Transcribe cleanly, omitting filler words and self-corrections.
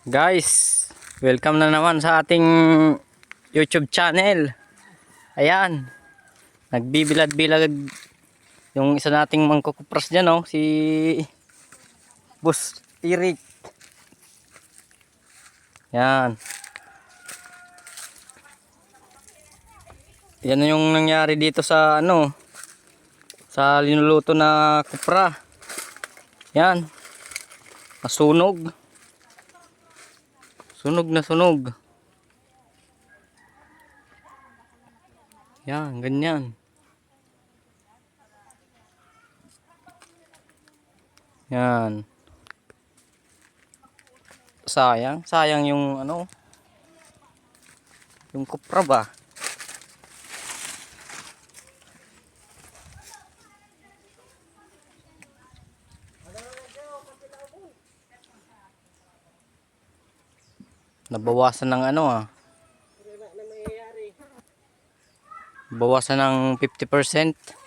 Guys, welcome na naman sa ating YouTube channel. Ayan, nagbibilad-bilad yung isa nating mangkukupras dyan, oh, si Boss Eric. Yan. Yan yung nangyari dito sa sa linuluto na kupra. Yan. Nasunog. Sunog na sunog. Yan, ganyan. Yan. Sayang yung yung kupra ba. Nabawasan ng bawasan ng 50%.